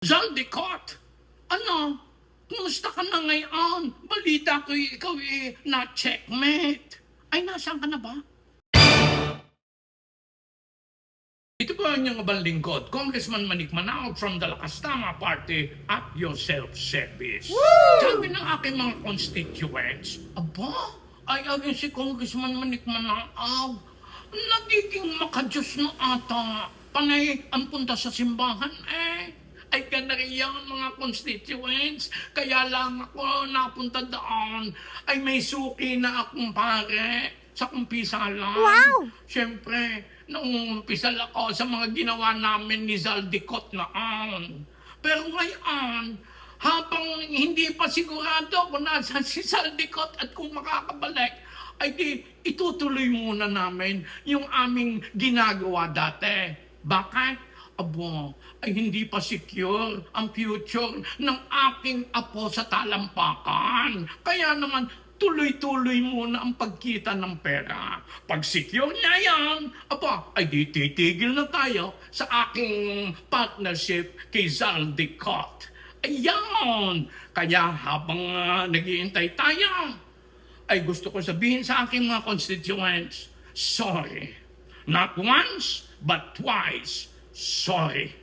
Zaldicott, ano? Kumusta ka na ngayon? Balita ko ikaw na-checkmate. Ay, nasaan ka na ba? Ito po ang inyong abang lingkod, Congressman Manik Manao from the Lakas Tama Party at your self-service. Sabi ng aking mga constituents, aba, ay si Congressman Manik Manao, nagiging makajos na ata. Panay ang punta sa simbahan ay ganariyan mga constituents. Kaya lang ako napunta doon ay may suki na akong pare sa kumpisalan. Wow! Siyempre, nangungumpisal ako sa mga ginawa namin ni Zaldicott noon. Pero ngayon, habang hindi pa sigurado kung nasa si Zaldicott at kung makakabalik, ay di itutuloy muna namin yung aming ginagawa dati. Bakit? Abo, ay hindi pa secure ang future ng aking apo sa talampakan. Kaya naman, tuloy-tuloy muna ang pagkita ng pera. Pag secure na yan, aba, ay di titigil na tayo sa aking partnership kay Zaldicott. Ayan! Kaya habang naghihintay tayo, ay gusto ko sabihin sa aking mga constituents, sorry. Not once, but twice, sorry.